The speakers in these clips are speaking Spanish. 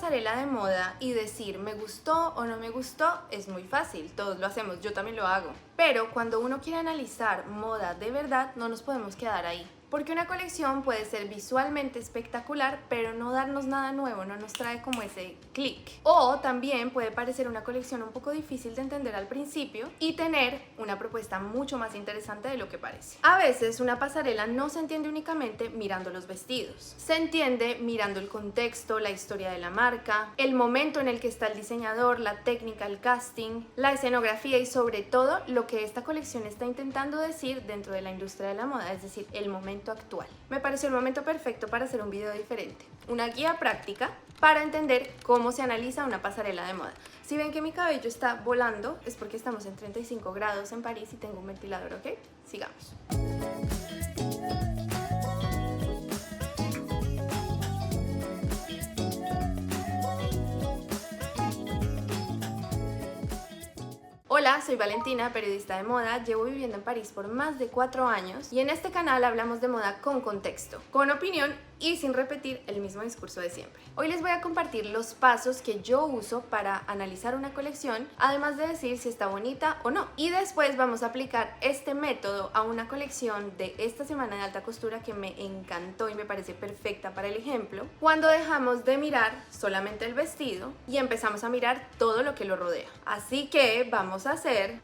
pasarela de moda y decir me gustó o no me gustó es muy fácil, todos lo hacemos, yo también lo hago. Pero cuando uno quiere analizar moda de verdad, no nos podemos quedar ahí. Porque una colección puede ser visualmente espectacular, pero no darnos nada nuevo, no nos trae como ese clic. O también puede parecer una colección un poco difícil de entender al principio y tener una propuesta mucho más interesante de lo que parece. A veces una pasarela no se entiende únicamente mirando los vestidos. Se entiende mirando el contexto, la historia de la marca, el momento en el que está el diseñador, la técnica, el casting, la escenografía y sobre todo lo que esta colección está intentando decir dentro de la industria de la moda, es decir, el momento actual. Me pareció el momento perfecto para hacer un video diferente, una guía práctica para entender cómo se analiza una pasarela de moda. Si ven que mi cabello está volando, es porque estamos en 35 grados en París y tengo un ventilador, ¿ok? Sigamos. Hola, soy Valentina, periodista de moda, llevo viviendo en París por más de 4 años y en este canal hablamos de moda con contexto, con opinión y sin repetir el mismo discurso de siempre. Hoy les voy a compartir los pasos que yo uso para analizar una colección, además de decir si está bonita o no. Y después vamos a aplicar este método a una colección de esta semana de alta costura que me encantó y me parece perfecta para el ejemplo, cuando dejamos de mirar solamente el vestido y empezamos a mirar todo lo que lo rodea. Así que vamos a hacer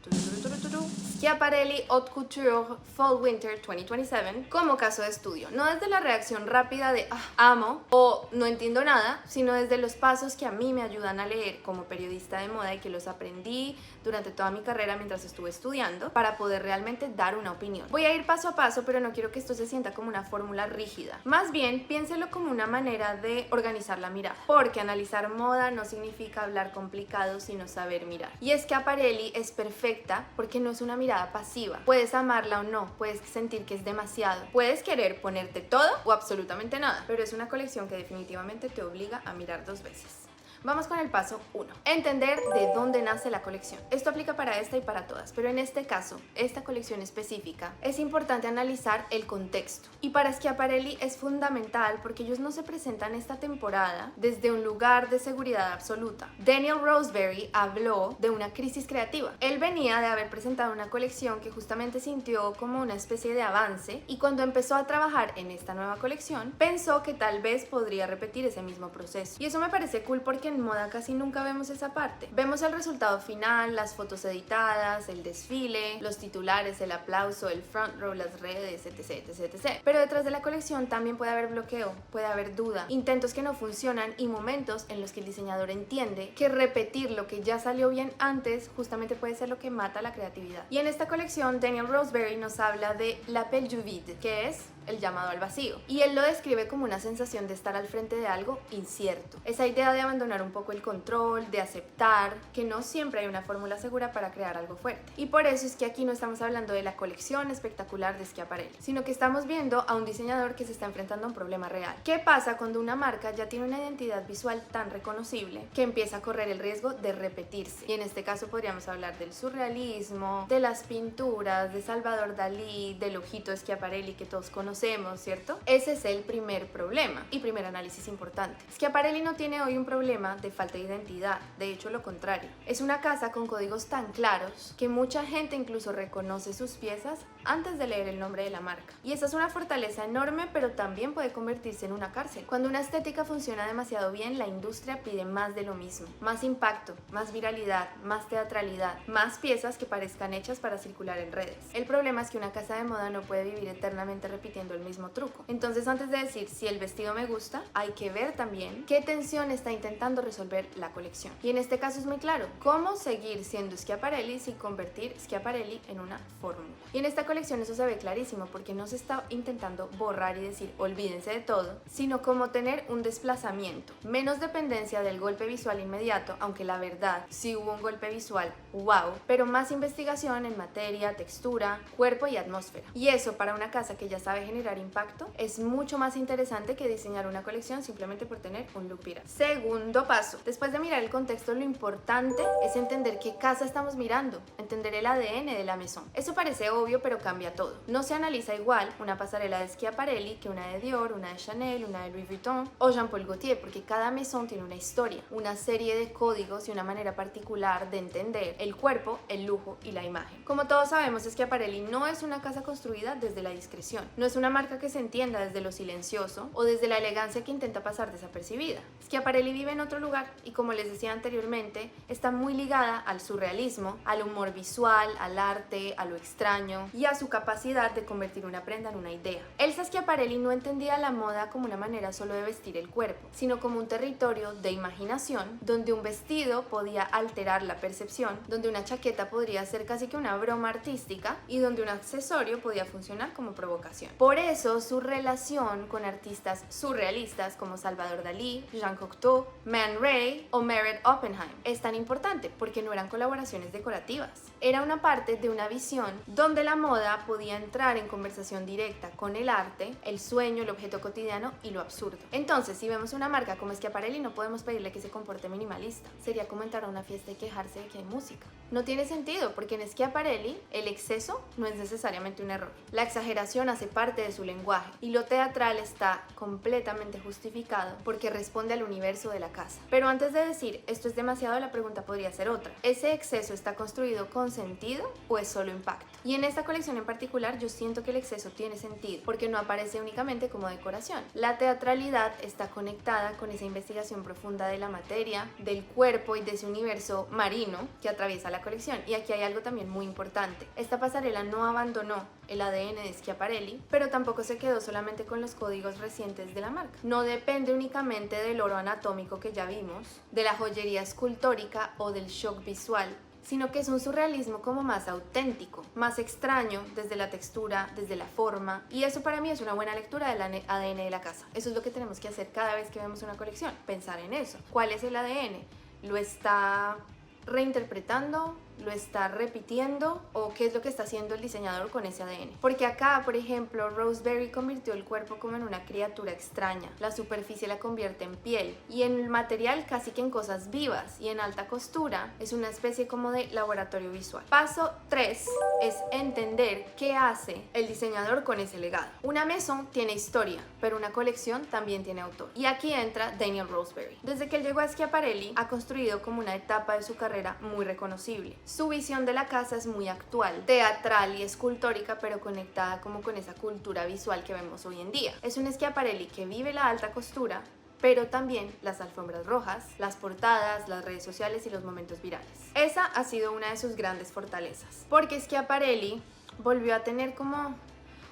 Schiaparelli Haute Couture Fall Winter 2027 como caso de estudio, no desde la reacción rápida de amo o no entiendo nada, sino desde los pasos que a mí me ayudan a leer como periodista de moda y que los aprendí durante toda mi carrera mientras estuve estudiando para poder realmente dar una opinión. Voy a ir paso a paso, pero no quiero que esto se sienta como una fórmula rígida. Más bien, piénselo como una manera de organizar la mirada, porque analizar moda no significa hablar complicado, sino saber mirar. Y es que Schiaparelli es perfecta porque no es una mirada pasiva. Puedes amarla o no, puedes sentir que es demasiado, puedes querer ponerte todo o absolutamente nada, pero es una colección que definitivamente te obliga a mirar 2 veces. Vamos con el paso 1. Entender de dónde nace la colección. Esto aplica para esta y para todas, pero en este caso, esta colección específica, es importante analizar el contexto. Y para Schiaparelli es fundamental porque ellos no se presentan esta temporada desde un lugar de seguridad absoluta. Daniel Roseberry habló de una crisis creativa. Él venía de haber presentado una colección que justamente sintió como una especie de avance y cuando empezó a trabajar en esta nueva colección, pensó que tal vez podría repetir ese mismo proceso. Y eso me parece cool porque en moda casi nunca vemos esa parte. Vemos el resultado final, las fotos editadas, el desfile, los titulares, el aplauso, el front row, las redes, etc, etc, etc. Pero detrás de la colección también puede haber bloqueo, puede haber duda, intentos que no funcionan y momentos en los que el diseñador entiende que repetir lo que ya salió bien antes justamente puede ser lo que mata la creatividad. Y en esta colección Daniel Roseberry nos habla de l'appel du vide, que es el llamado al vacío, y él lo describe como una sensación de estar al frente de algo incierto, esa idea de abandonar un poco el control, de aceptar que no siempre hay una fórmula segura para crear algo fuerte. Y por eso es que aquí no estamos hablando de la colección espectacular de Schiaparelli, sino que estamos viendo a un diseñador que se está enfrentando a un problema real. ¿Qué pasa cuando una marca ya tiene una identidad visual tan reconocible que empieza a correr el riesgo de repetirse? Y en este caso podríamos hablar del surrealismo, de las pinturas, de Salvador Dalí, del ojito Schiaparelli que todos conocemos, ¿cierto? Ese es el primer problema y primer análisis importante. Schiaparelli no tiene hoy un problema de falta de identidad, de hecho lo contrario. Es una casa con códigos tan claros que mucha gente incluso reconoce sus piezas antes de leer el nombre de la marca. Y esa es una fortaleza enorme, pero también puede convertirse en una cárcel. Cuando una estética funciona demasiado bien, la industria pide más de lo mismo. Más impacto, más viralidad, más teatralidad, más piezas que parezcan hechas para circular en redes. El problema es que una casa de moda no puede vivir eternamente repitiendo el mismo truco. Entonces, antes de decir si el vestido me gusta, hay que ver también qué tensión está intentando resolver la colección. Y en este caso es muy claro, cómo seguir siendo Schiaparelli sin convertir Schiaparelli en una fórmula. Y en esta colección eso se ve clarísimo porque no se está intentando borrar y decir olvídense de todo, sino como tener un desplazamiento, menos dependencia del golpe visual inmediato, aunque la verdad sí hubo un golpe visual, wow, pero más investigación en materia, textura, cuerpo y atmósfera. Y eso para una casa que ya sabe generar impacto es mucho más interesante que diseñar una colección simplemente por tener un look viral. Segundo paso, después de mirar el contexto, lo importante es entender qué casa estamos mirando, entender el ADN de la maison. Eso parece obvio, pero cambia todo. No se analiza igual una pasarela de Schiaparelli que una de Dior, una de Chanel, una de Louis Vuitton o Jean Paul Gaultier, porque cada maison tiene una historia, una serie de códigos y una manera particular de entender el cuerpo, el lujo y la imagen. Como todos sabemos, Schiaparelli no es una casa construida desde la discreción, no es una marca que se entienda desde lo silencioso o desde la elegancia que intenta pasar desapercibida. Schiaparelli vive en otro lugar y, como les decía anteriormente, está muy ligada al surrealismo, al humor visual, al arte, a lo extraño y a su capacidad de convertir una prenda en una idea. Elsa Schiaparelli no entendía la moda como una manera solo de vestir el cuerpo, sino como un territorio de imaginación donde un vestido podía alterar la percepción, donde una chaqueta podría ser casi que una broma artística y donde un accesorio podía funcionar como provocación. Por eso su relación con artistas surrealistas como Salvador Dalí, Jean Cocteau, Man Ray o Meret Oppenheim es tan importante, porque no eran colaboraciones decorativas. Era una parte de una visión donde la moda podía entrar en conversación directa con el arte, el sueño, el objeto cotidiano y lo absurdo. Entonces, si vemos una marca como Schiaparelli, no podemos pedirle que se comporte minimalista. Sería como entrar a una fiesta y quejarse de que hay música. No tiene sentido, porque en Schiaparelli el exceso no es necesariamente un error. La exageración hace parte de su lenguaje y lo teatral está completamente justificado porque responde al universo de la casa. Pero antes de decir esto es demasiado, la pregunta podría ser otra. ¿Ese exceso está construido con sentido o es solo impacto? Y en esta colección en particular yo siento que el exceso tiene sentido porque no aparece únicamente como decoración. La teatralidad está conectada con esa investigación profunda de la materia, del cuerpo y de ese universo marino que atraviesa la colección. Y aquí hay algo también muy importante. Esta pasarela no abandonó el ADN de Schiaparelli, pero tampoco se quedó solamente con los códigos recientes de la marca. No depende únicamente del oro anatómico que ya vimos, de la joyería escultórica o del shock visual, sino que es un surrealismo como más auténtico, más extraño desde la textura, desde la forma, y eso para mí es una buena lectura del ADN de la casa. Eso es lo que tenemos que hacer cada vez que vemos una colección, pensar en eso. ¿Cuál es el ADN? ¿Lo está reinterpretando? ¿Lo está repitiendo? ¿O qué es lo que está haciendo el diseñador con ese ADN? Porque acá, por ejemplo, Roseberry convirtió el cuerpo como en una criatura extraña. La superficie la convierte en piel y en el material casi que en cosas vivas, y en alta costura es una especie como de laboratorio visual. Paso 3 es entender qué hace el diseñador con ese legado. Una maison tiene historia, pero una colección también tiene autor. Y aquí entra Daniel Roseberry. Desde que él llegó a Schiaparelli ha construido como una etapa de su carrera muy reconocible. Su visión de la casa es muy actual, teatral y escultórica, pero conectada como con esa cultura visual que vemos hoy en día. Es un Schiaparelli que vive la alta costura, pero también las alfombras rojas, las portadas, las redes sociales y los momentos virales. Esa ha sido una de sus grandes fortalezas, porque Schiaparelli volvió a tener como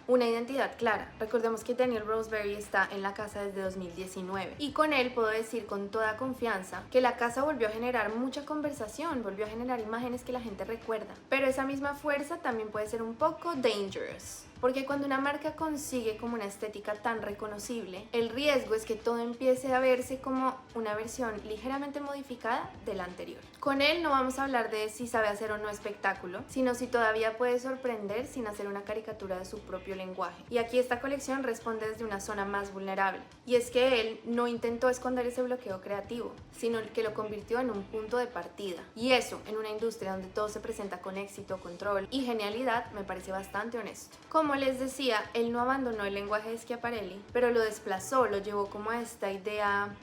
una identidad clara. Recordemos que Daniel Roseberry está en la casa desde 2019 y con él puedo decir con toda confianza que la casa volvió a generar mucha conversación, volvió a generar imágenes que la gente recuerda, pero esa misma fuerza también puede ser un poco dangerous. Porque cuando una marca consigue como una estética tan reconocible, el riesgo es que todo empiece a verse como una versión ligeramente modificada de la anterior. Con él no vamos a hablar de si sabe hacer o no espectáculo, sino si todavía puede sorprender sin hacer una caricatura de su propio lenguaje. Y aquí esta colección responde desde una zona más vulnerable. Y es que él no intentó esconder ese bloqueo creativo, sino que lo convirtió en un punto de partida. Y eso, en una industria donde todo se presenta con éxito, control y genialidad, me parece bastante honesto. Como les decía, él no abandonó el lenguaje de Schiaparelli, pero lo desplazó, lo llevó como a esta idea,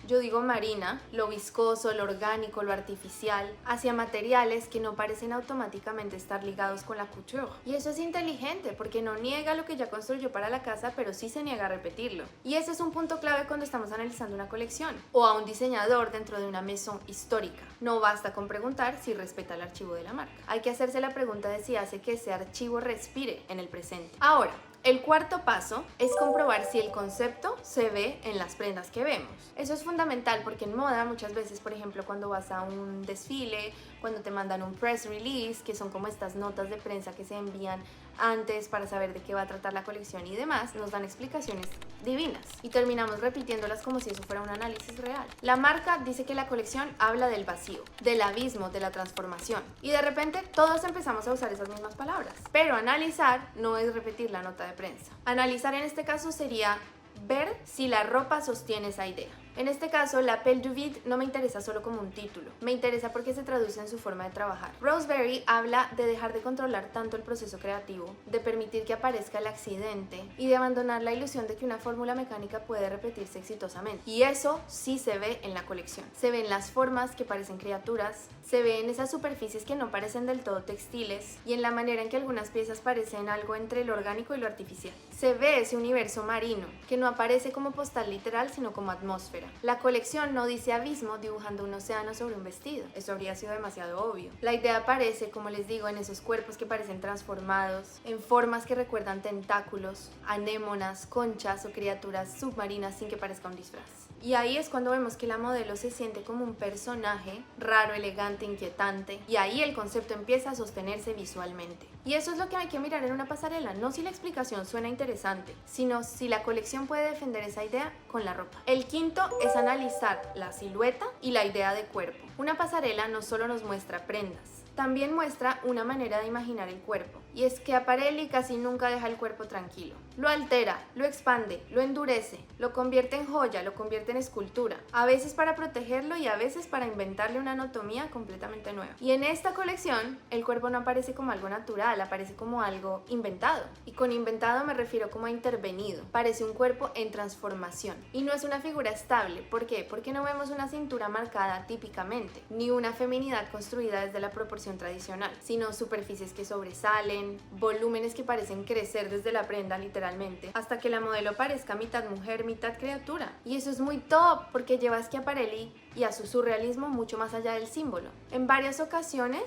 yo digo marina, lo viscoso, lo orgánico, lo artificial, hacia materiales que no parecen automáticamente estar ligados con la couture. Y eso es inteligente porque no niega lo que ya construyó para la casa, pero sí se niega a repetirlo. Y ese es un punto clave cuando estamos analizando una colección o a un diseñador dentro de una maison histórica. No basta con preguntar si respeta el archivo de la marca. Hay que hacerse la pregunta de si hace que ese archivo respire en el presente. Ahora, el cuarto paso es comprobar si el concepto se ve en las prendas que vemos. Eso es fundamental porque en moda muchas veces, por ejemplo, cuando vas a un desfile, cuando te mandan un press release, que son como estas notas de prensa que se envían antes para saber de qué va a tratar la colección y demás, nos dan explicaciones divinas y terminamos repitiéndolas como si eso fuera un análisis real. La marca dice que la colección habla del vacío, del abismo, de la transformación, y de repente todos empezamos a usar esas mismas palabras. Pero analizar no es repetir la nota de prensa. Analizar en este caso sería ver si la ropa sostiene esa idea. En este caso, La Pelle du Vide no me interesa solo como un título, me interesa porque se traduce en su forma de trabajar. Roseberry habla de dejar de controlar tanto el proceso creativo, de permitir que aparezca el accidente y de abandonar la ilusión de que una fórmula mecánica puede repetirse exitosamente. Y eso sí se ve en la colección. Se ve en las formas que parecen criaturas, se ve en esas superficies que no parecen del todo textiles y en la manera en que algunas piezas parecen algo entre lo orgánico y lo artificial. Se ve ese universo marino que no aparece como postal literal sino como atmósfera. La colección no dice abismo dibujando un océano sobre un vestido, eso habría sido demasiado obvio. La idea aparece, como les digo, en esos cuerpos que parecen transformados, en formas que recuerdan tentáculos, anémonas, conchas o criaturas submarinas sin que parezca un disfraz. Y ahí es cuando vemos que la modelo se siente como un personaje raro, elegante, inquietante, y ahí el concepto empieza a sostenerse visualmente. Y eso es lo que hay que mirar en una pasarela, no si la explicación suena interesante, sino si la colección puede defender esa idea con la ropa. El quinto es analizar la silueta y la idea de cuerpo. Una pasarela no solo nos muestra prendas, también muestra una manera de imaginar el cuerpo, y es que Aparelli casi nunca deja el cuerpo tranquilo. Lo altera, lo expande, lo endurece, lo convierte en joya, lo convierte en escultura, a veces para protegerlo y a veces para inventarle una anatomía completamente nueva. Y en esta colección, el cuerpo no aparece como algo natural, aparece como algo inventado. Y con inventado me refiero como a intervenido. Parece un cuerpo en transformación. Y no es una figura estable. ¿Por qué? Porque no vemos una cintura marcada típicamente, ni una feminidad construida desde la proporción tradicional, sino superficies que sobresalen, volúmenes que parecen crecer desde la prenda literalmente, hasta que la modelo parezca mitad mujer, mitad criatura. Y eso es muy top porque lleva a Schiaparelli y a su surrealismo mucho más allá del símbolo. En varias ocasiones,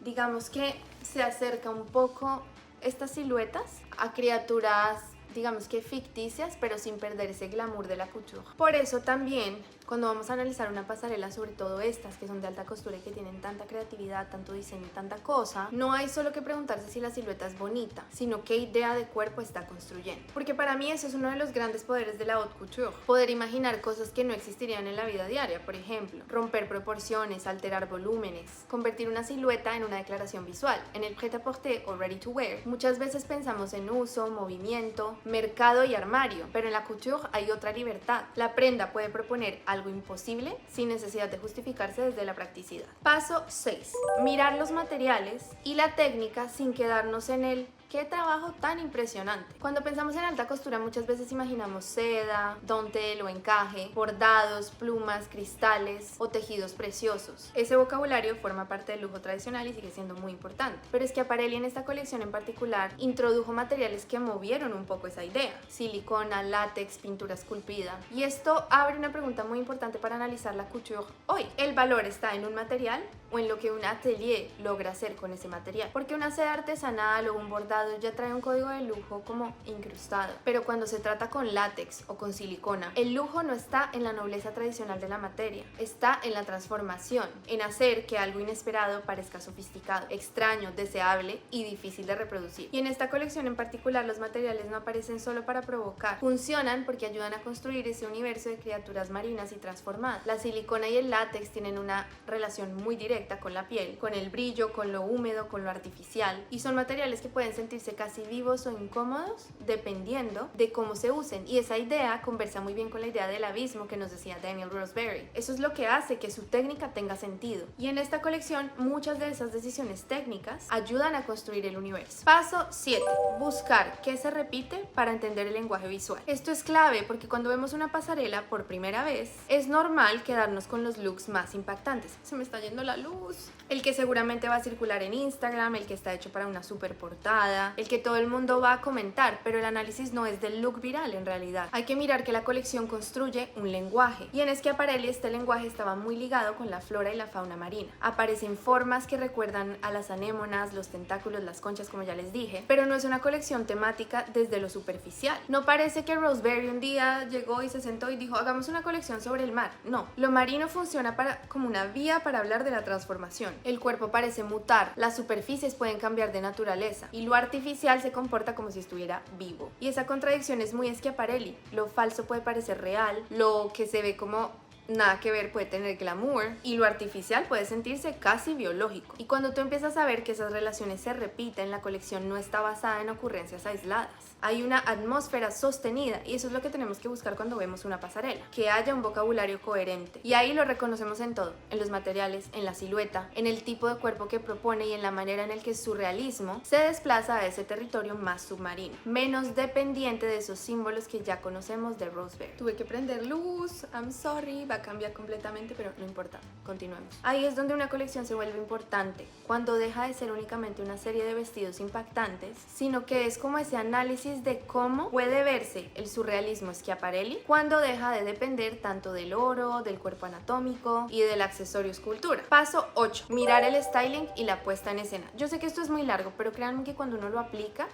digamos que se acerca un poco estas siluetas a criaturas, digamos que ficticias, pero sin perder ese glamour de la couture. Por eso también, cuando vamos a analizar una pasarela, sobre todo estas que son de alta costura y que tienen tanta creatividad, tanto diseño y tanta cosa, no hay solo que preguntarse si la silueta es bonita, sino qué idea de cuerpo está construyendo. Porque para mí eso es uno de los grandes poderes de la haute couture, poder imaginar cosas que no existirían en la vida diaria, por ejemplo, romper proporciones, alterar volúmenes, convertir una silueta en una declaración visual. En el prêt-à-porter o ready to wear, muchas veces pensamos en uso, movimiento, mercado y armario, pero en la couture hay otra libertad. La prenda puede proponer algo imposible sin necesidad de justificarse desde la practicidad. Paso 6. Mirar los materiales y la técnica sin quedarnos en el ¡qué trabajo tan impresionante! Cuando pensamos en alta costura muchas veces imaginamos seda, dontel o encaje, bordados, plumas, cristales o tejidos preciosos. Ese vocabulario forma parte del lujo tradicional y sigue siendo muy importante. Pero es que Aparelli en esta colección en particular introdujo materiales que movieron un poco esa idea. Silicona, látex, pintura esculpida. Y esto abre una pregunta muy importante para analizar la couture hoy. ¿El valor está en un material o en lo que un atelier logra hacer con ese material? Porque una seda artesanal o un bordado ya trae un código de lujo como incrustado, pero cuando se trata con látex o con silicona, el lujo no está en la nobleza tradicional de la materia, está en la transformación, en hacer que algo inesperado parezca sofisticado, extraño, deseable y difícil de reproducir. Y en esta colección en particular los materiales no aparecen solo para provocar, funcionan porque ayudan a construir ese universo de criaturas marinas y transformadas. La silicona y el látex tienen una relación muy directa con la piel, con el brillo, con lo húmedo, con lo artificial, y son materiales que pueden sentirse casi vivos o incómodos dependiendo de cómo se usen, y esa idea conversa muy bien con la idea del abismo que nos decía Daniel Roseberry. Eso es lo que hace que su técnica tenga sentido, y en esta colección muchas de esas decisiones técnicas ayudan a construir el universo. Paso 7. Buscar qué se repite para entender el lenguaje visual. Esto es clave porque cuando vemos una pasarela por primera vez es normal quedarnos con los looks más impactantes. Se me está yendo la luz. El que seguramente va a circular en Instagram, el que está hecho para una super portada, el que todo el mundo va a comentar, pero el análisis no es del look viral en realidad. Hay que mirar que la colección construye un lenguaje, y en Schiaparelli este lenguaje estaba muy ligado con la flora y la fauna marina. Aparecen formas que recuerdan a las anémonas, los tentáculos, las conchas, como ya les dije, pero no es una colección temática desde lo superficial. No parece que Roseberry un día llegó y se sentó y dijo hagamos una colección sobre el mar. No, lo marino funciona como una vía para hablar de la transformación. El cuerpo parece mutar, las superficies pueden cambiar de naturaleza y lo artificial se comporta como si estuviera vivo. Y esa contradicción es muy Schiaparelli. Lo falso puede parecer real, lo que se ve como nada que ver puede tener glamour y lo artificial puede sentirse casi biológico. Y cuando tú empiezas a ver que esas relaciones se repiten, la colección no está basada en ocurrencias aisladas. Hay una atmósfera sostenida y eso es lo que tenemos que buscar cuando vemos una pasarela, que haya un vocabulario coherente. Y ahí lo reconocemos en todo, en los materiales, en la silueta, en el tipo de cuerpo que propone y en la manera en el que su realismo se desplaza a ese territorio más submarino, menos dependiente de esos símbolos que ya conocemos de Roseberry. Tuve que prender luz, I'm sorry, va a cambiar completamente, pero no importa, continuemos. Ahí es donde una colección se vuelve importante, cuando deja de ser únicamente una serie de vestidos impactantes, sino que es como ese análisis de cómo puede verse el surrealismo Schiaparelli cuando deja de depender tanto del oro, del cuerpo anatómico y del accesorio escultura. Paso 8. Mirar el styling y la puesta en escena. Yo sé que esto es muy largo, pero créanme que cuando uno lo aplica,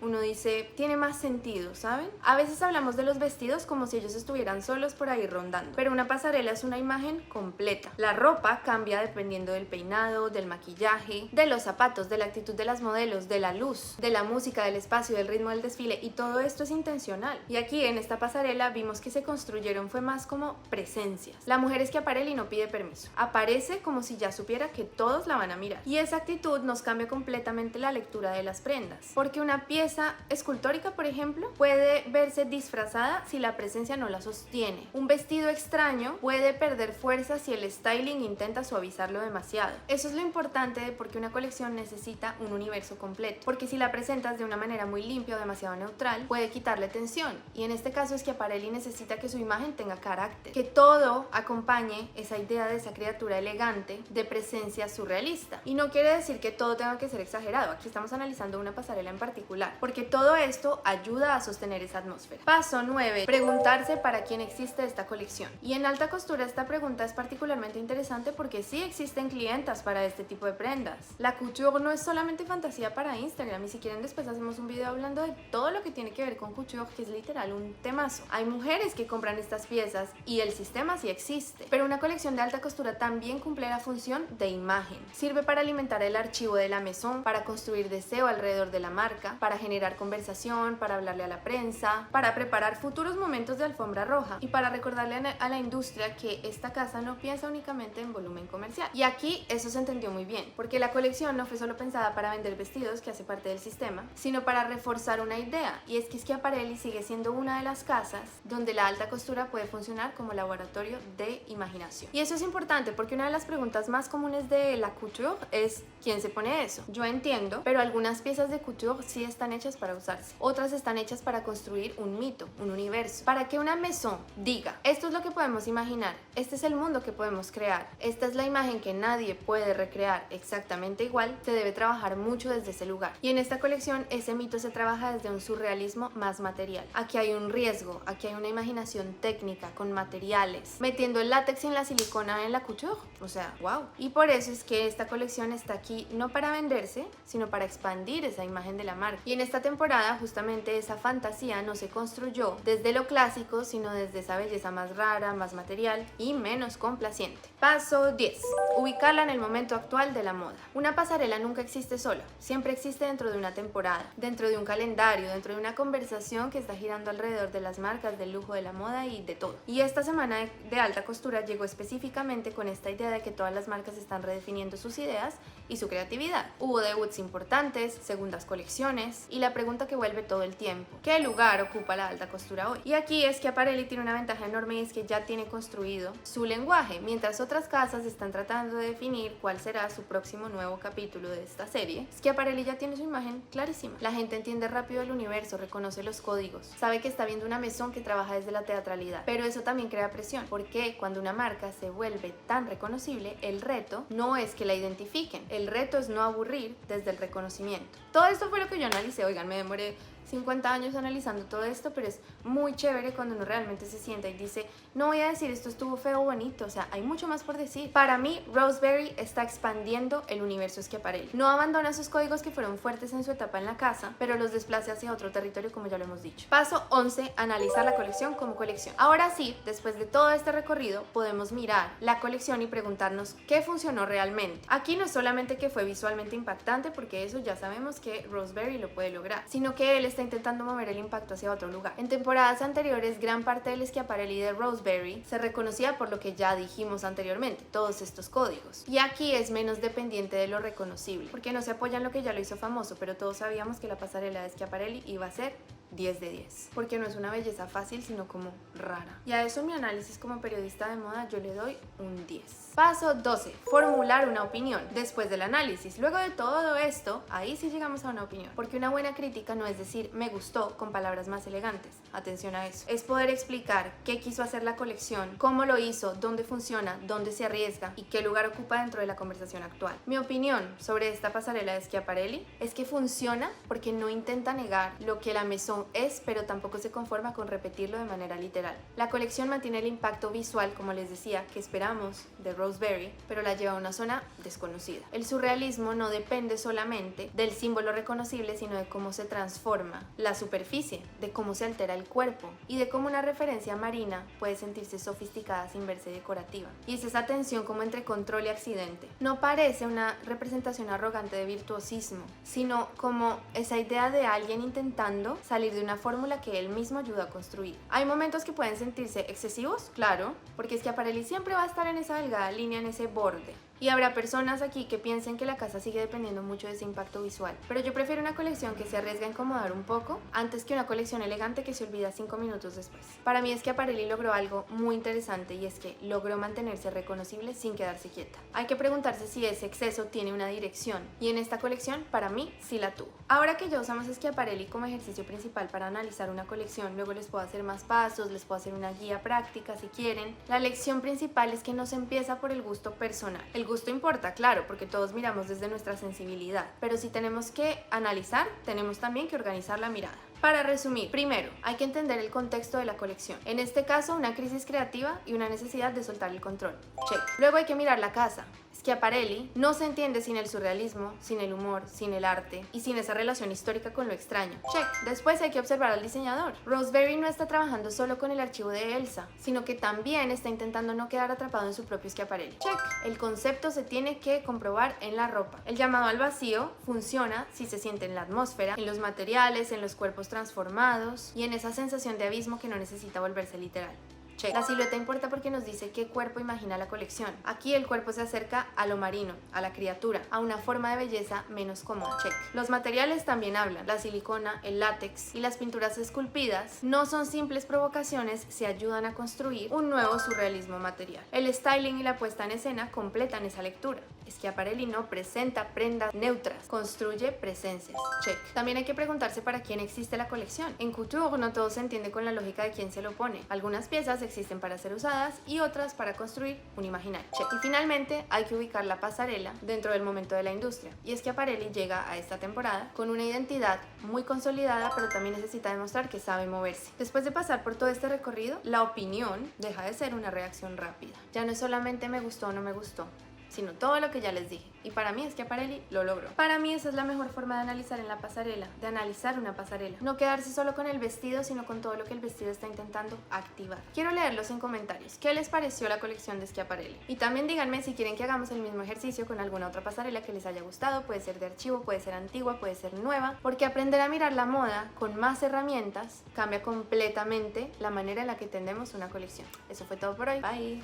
uno dice, tiene más sentido, ¿saben? A veces hablamos de los vestidos como si ellos estuvieran solos por ahí rondando, pero una pasarela es una imagen completa. La ropa cambia dependiendo del peinado, del maquillaje, de los zapatos, de la actitud de las modelos, de la luz, de la música, del espacio, del ritmo del desfile, y todo esto es intencional. Y aquí en esta pasarela vimos que se construyeron fue más como presencias. La mujer Schiaparelli no pide permiso, aparece como si ya supiera que todos la van a mirar. Y esa actitud nos cambia completamente la lectura de las prendas, porque una pieza escultórica, por ejemplo, puede verse disfrazada si la presencia no la sostiene. Un vestido extraño puede perder fuerza si el styling intenta suavizarlo demasiado. Eso es lo importante de por qué una colección necesita un universo completo, porque si la presentas de una manera muy limpia o demasiado neutral, puede quitarle tensión. Y en este caso Schiaparelli necesita que su imagen tenga carácter, que todo acompañe esa idea de esa criatura elegante de presencia surrealista. Y no quiere decir que todo tenga que ser exagerado. Aquí estamos analizando una pasarela en particular, porque todo esto ayuda a sostener esa atmósfera. Paso 9. Preguntarse para quién existe esta colección. Y en alta costura esta pregunta es particularmente interesante porque sí existen clientas para este tipo de prendas. La couture no es solamente fantasía para Instagram, y si quieren después hacemos un video hablando de todo lo que tiene que ver con couture, que es literal un temazo. Hay mujeres que compran estas piezas y el sistema sí existe, pero una colección de alta costura también cumple la función de imagen. Sirve para alimentar el archivo de la maison, para construir deseo alrededor de la marca, para generar conversación, para hablarle a la prensa, para preparar futuros momentos de alfombra roja y para recordarle a la industria que esta casa no piensa únicamente en volumen comercial. Y aquí eso se entendió muy bien, porque la colección no fue solo pensada para vender vestidos, que hace parte del sistema, sino para reforzar una idea, y es que Schiaparelli sigue siendo una de las casas donde la alta costura puede funcionar como laboratorio de imaginación. Y eso es importante porque una de las preguntas más comunes de la couture es ¿quién se pone eso? Yo entiendo, pero algunas piezas de couture sí están hechas para usarse. Otras están hechas para construir un mito, un universo. Para que una maison diga, esto es lo que podemos imaginar, este es el mundo que podemos crear, esta es la imagen que nadie puede recrear exactamente igual, se debe trabajar mucho desde ese lugar. Y en esta colección ese mito se trabaja desde un surrealismo más material. Aquí hay un riesgo, aquí hay una imaginación técnica con materiales, metiendo el látex y la silicona en la couture, o sea, wow. Y por eso es que esta colección está aquí no para venderse, sino para expandir esa imagen de la marca. Y en esta temporada justamente esa fantasía no se construyó desde lo clásico, sino desde esa belleza más rara, más material y menos complaciente. Paso 10. Ubicarla en el momento actual de la moda. Una pasarela nunca existe sola, siempre existe dentro de una temporada, dentro de un calendario, dentro de una conversación que está girando alrededor de las marcas, del lujo, de la moda y de todo. Y esta semana de alta costura llegó específicamente con esta idea de que todas las marcas están redefiniendo sus ideas y su creatividad. Hubo debuts importantes, segundas colecciones y la pregunta que vuelve todo el tiempo: ¿qué lugar ocupa la alta costura hoy? Y aquí es que Schiaparelli tiene una ventaja enorme, y es que ya tiene construido su lenguaje, mientras otras casas están tratando de definir cuál será su próximo nuevo capítulo de esta serie. Schiaparelli ya tiene su imagen clarísima. La gente entiende rápido el universo, reconoce los códigos, sabe que está viendo una maison que trabaja desde la teatralidad, pero eso también crea presión, porque cuando una marca se vuelve tan reconocible, el reto no es que la identifiquen, el reto es no aburrir desde el reconocimiento. Todo esto fue lo que yo analicé. Oigan, me demoré 50 años analizando todo esto, pero es muy chévere cuando uno realmente se sienta y dice, no voy a decir esto estuvo feo o bonito, o sea, hay mucho más por decir. Para mí, Roseberry está expandiendo el universo Schiaparelli. No abandona sus códigos que fueron fuertes en su etapa en la casa, pero los desplaza hacia otro territorio, como ya lo hemos dicho. Paso 11, analizar la colección como colección. Ahora sí, después de todo este recorrido, podemos mirar la colección y preguntarnos qué funcionó realmente. Aquí no es solamente que fue visualmente impactante, porque eso ya sabemos que Roseberry lo puede lograr, sino que él está intentando mover el impacto hacia otro lugar. En temporadas anteriores, gran parte del Schiaparelli de Roseberry se reconocía por lo que ya dijimos anteriormente, todos estos códigos. Y aquí es menos dependiente de lo reconocible, porque no se apoya en lo que ya lo hizo famoso, pero todos sabíamos que la pasarela de Schiaparelli iba a ser 10 de 10, porque no es una belleza fácil, sino como rara. Y a eso en mi análisis como periodista de moda yo le doy un 10. Paso 12. Formular una opinión después del análisis. Luego de todo esto, ahí sí llegamos a una opinión, porque una buena crítica no es decir me gustó con palabras más elegantes. Atención a eso. Es poder explicar qué quiso hacer la colección, cómo lo hizo, dónde funciona, dónde se arriesga y qué lugar ocupa dentro de la conversación actual. Mi opinión sobre esta pasarela de Schiaparelli es que funciona porque no intenta negar lo que la Maison es, pero tampoco se conforma con repetirlo de manera literal. La colección mantiene el impacto visual, como les decía, que esperamos de Roseberry, pero la lleva a una zona desconocida. El surrealismo no depende solamente del símbolo reconocible, sino de cómo se transforma la superficie, de cómo se altera el cuerpo y de cómo una referencia marina puede sentirse sofisticada sin verse decorativa. Y es esa tensión como entre control y accidente. No parece una representación arrogante de virtuosismo, sino como esa idea de alguien intentando salir de una fórmula que él mismo ayudó a construir. Hay momentos que pueden sentirse excesivos, claro, porque Schiaparelli siempre va a estar en esa delgada línea, en ese borde. Y habrá personas aquí que piensen que la casa sigue dependiendo mucho de ese impacto visual, pero yo prefiero una colección que se arriesga a incomodar un poco antes que una colección elegante que se olvida 5 minutos después. Para mí Schiaparelli logró algo muy interesante, y es que logró mantenerse reconocible sin quedarse quieta. Hay que preguntarse si ese exceso tiene una dirección, y en esta colección para mí sí la tuvo. Ahora que ya usamos Schiaparelli como ejercicio principal para analizar una colección, luego les puedo hacer más pasos, les puedo hacer una guía práctica si quieren. La lección principal es que no se empieza por el gusto personal. El gusto importa, claro, porque todos miramos desde nuestra sensibilidad, pero si tenemos que analizar, tenemos también que organizar la mirada. Para resumir, primero, hay que entender el contexto de la colección. En este caso, una crisis creativa y una necesidad de soltar el control. Check. Luego hay que mirar la casa. Schiaparelli no se entiende sin el surrealismo, sin el humor, sin el arte y sin esa relación histórica con lo extraño. Check. Después hay que observar al diseñador. Roseberry no está trabajando solo con el archivo de Elsa, sino que también está intentando no quedar atrapado en su propio Schiaparelli. Check. El concepto se tiene que comprobar en la ropa. El llamado al vacío funciona si se siente en la atmósfera, en los materiales, en los cuerpos transformados y en esa sensación de abismo que no necesita volverse literal. Check. La silueta importa porque nos dice qué cuerpo imagina la colección. Aquí el cuerpo se acerca a lo marino, a la criatura, a una forma de belleza menos cómoda. Check. Los materiales también hablan. La silicona, el látex y las pinturas esculpidas no son simples provocaciones, se ayudan a construir un nuevo surrealismo material. El styling y la puesta en escena completan esa lectura. Schiaparelli no presenta prendas neutras, construye presencias. Check. También hay que preguntarse para quién existe la colección. En couture no todo se entiende con la lógica de quién se lo pone. Algunas piezas existen para ser usadas y otras para construir un imaginario. Check. Y finalmente hay que ubicar la pasarela dentro del momento de la industria. Y Schiaparelli llega a esta temporada con una identidad muy consolidada, pero también necesita demostrar que sabe moverse. Después de pasar por todo este recorrido, la opinión deja de ser una reacción rápida. Ya no es solamente me gustó o no me gustó, sino todo lo que ya les dije. Y para mí Schiaparelli lo logró. Para mí esa es la mejor forma de analizar en la pasarela, de analizar una pasarela. No quedarse solo con el vestido, sino con todo lo que el vestido está intentando activar. Quiero leerlos en comentarios. ¿Qué les pareció la colección de Schiaparelli? Y también díganme si quieren que hagamos el mismo ejercicio con alguna otra pasarela que les haya gustado. Puede ser de archivo, puede ser antigua, puede ser nueva. Porque aprender a mirar la moda con más herramientas cambia completamente la manera en la que entendemos una colección. Eso fue todo por hoy. Bye.